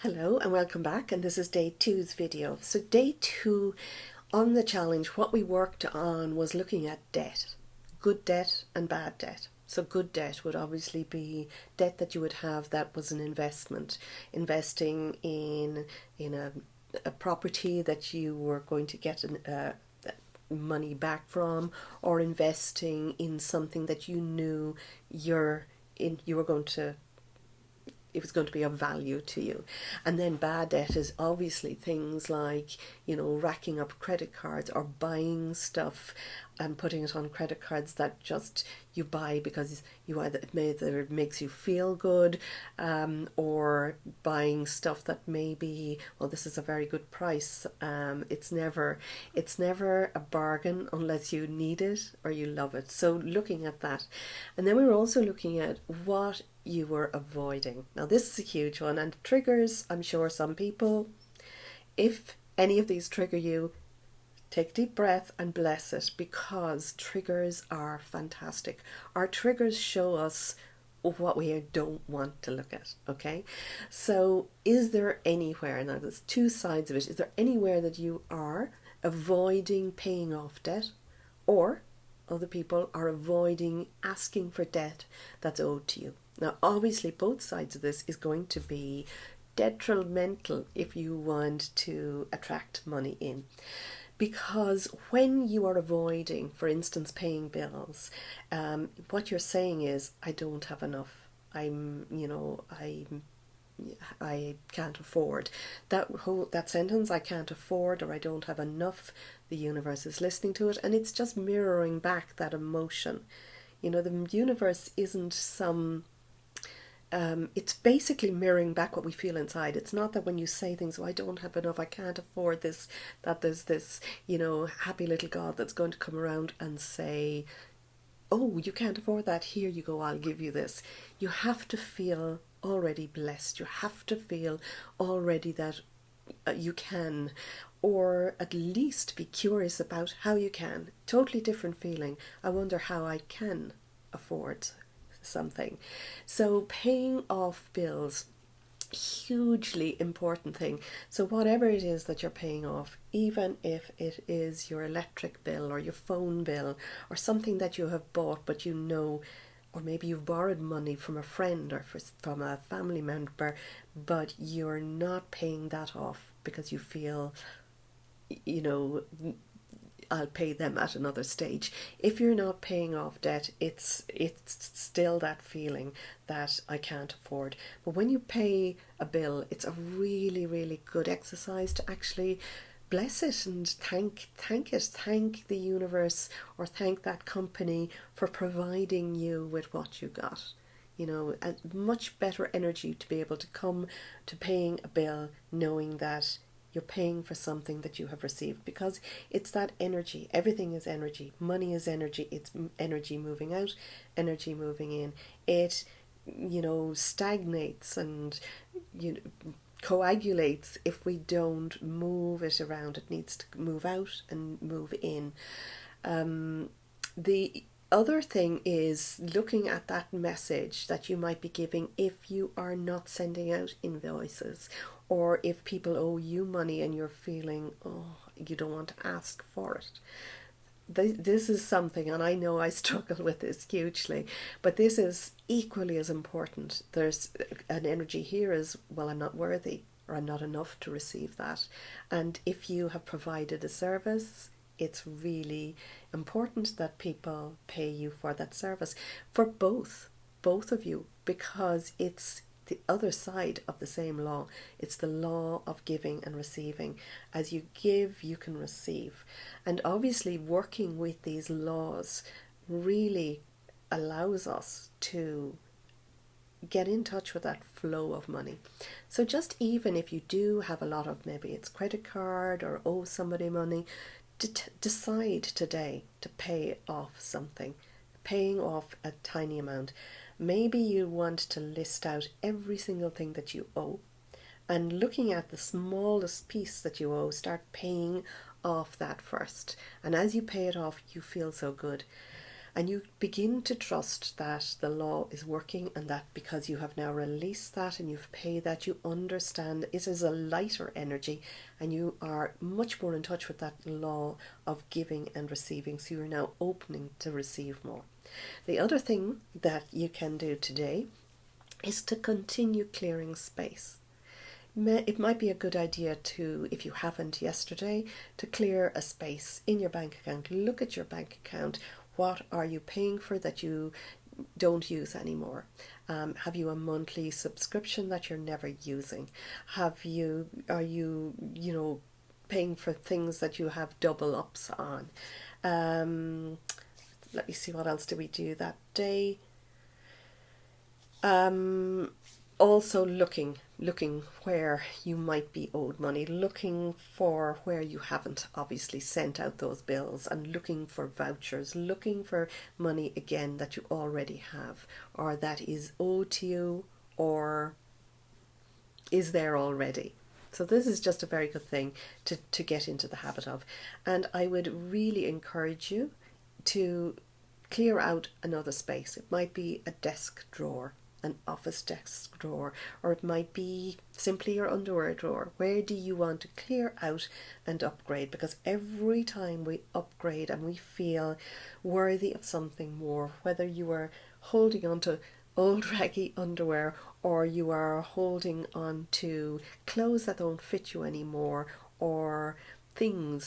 Hello and welcome back, and this is day two's video. So day two on the challenge, what we worked on was looking at debt, good debt and bad debt. So good debt would obviously be debt that you would have that was an investment, investing in a property that you were going to get money back from, or investing in something that you knew you were going to it was going to be of value to you. And then bad debt is obviously things like, racking up credit cards or buying stuff and putting it on credit cards that just you buy because it makes you feel good, or buying stuff that maybe, well, this is a very good price. It's never a bargain unless you need it or you love it. So looking at that. And then we were also looking at what you were avoiding. Now this is a huge one, and triggers, I'm sure some people, if any of these trigger you, take a deep breath and bless it, because triggers are fantastic. Our triggers show us what we don't want to look at, okay? So is there anywhere, now there's two sides of it, is there anywhere that you are avoiding paying off debt, or other people are avoiding asking for debt that's owed to you? Now obviously both sides of this is going to be detrimental if you want to attract money in. Because when you are avoiding, for instance, paying bills, what you're saying is, I don't have enough. I can't afford. That sentence, I can't afford, or I don't have enough, the universe is listening to it, and it's just mirroring back that emotion. The universe isn't it's basically mirroring back what we feel inside. It's not that when you say things, oh, I don't have enough, I can't afford this, that there's this, happy little God that's going to come around and say, oh, you can't afford that, here you go, I'll give you this. You have to feel already blessed. You have to feel already that you can, or at least be curious about how you can. Totally different feeling. I wonder how I can afford something. So paying off bills, hugely important thing. So whatever it is that you're paying off, even if it is your electric bill or your phone bill or something that you have bought but or maybe you've borrowed money from a friend or from a family member, but you're not paying that off because you feel, I'll pay them at another stage. If you're not paying off debt, it's still that feeling that I can't afford. But when you pay a bill, it's a really, really good exercise to actually bless it and thank it, thank the universe or thank that company for providing you with what you got. A much better energy to be able to come to paying a bill knowing that you're paying for something that you have received, because it's that energy. Everything is energy. Money is energy. It's energy moving out, energy moving in. It, stagnates and coagulates if we don't move it around. It needs to move out and move in. The other thing is looking at that message that you might be giving if you are not sending out invoices, or if people owe you money and you're feeling, oh, you don't want to ask for it. This is something, and I know I struggle with this hugely, but this is equally as important. There's an energy here as, well, I'm not worthy, or I'm not enough to receive that. And if you have provided a service, it's really important that people pay you for that service, for both of you, because it's the other side of the same law. It's the law of giving and receiving. As you give, you can receive. And obviously working with these laws really allows us to get in touch with that flow of money. So just even if you do have a lot of, maybe it's credit card or owe somebody money, decide today to pay off something, paying off a tiny amount. Maybe you want to list out every single thing that you owe, and looking at the smallest piece that you owe, start paying off that first. And as you pay it off, you feel so good. And you begin to trust that the law is working, and that because you have now released that and you've paid that, you understand it is a lighter energy, and you are much more in touch with that law of giving and receiving. So you're now opening to receive more. The other thing that you can do today is to continue clearing space. It might be a good idea to, if you haven't yesterday, to clear a space in your bank account. Look at your bank account. What are you paying for that you don't use anymore? Have you a monthly subscription that you're never using? Are you paying for things that you have double ups on? Let me see, what else do we do that day? Also looking where you might be owed money, looking for where you haven't obviously sent out those bills, and looking for vouchers, looking for money again that you already have, or that is owed to you, or is there already. So this is just a very good thing to get into the habit of. And I would really encourage you to clear out another space. It might be a desk drawer, an office desk drawer, or it might be simply your underwear drawer. Where do you want to clear out and upgrade? Because every time we upgrade and we feel worthy of something more, whether you are holding on to old raggy underwear, or you are holding on to clothes that don't fit you anymore, or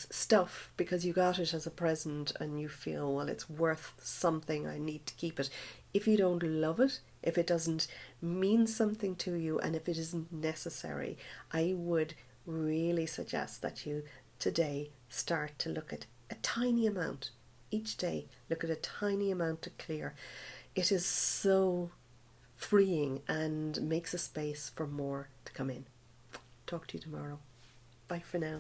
stuff because you got it as a present and you feel, well, it's worth something, I need to keep it. If you don't love it, if it doesn't mean something to you, and if it isn't necessary, I would really suggest that you today start to look at a tiny amount each day. Look at a tiny amount to clear. It is so freeing and makes a space for more to come in. Talk to you tomorrow. Bye for now.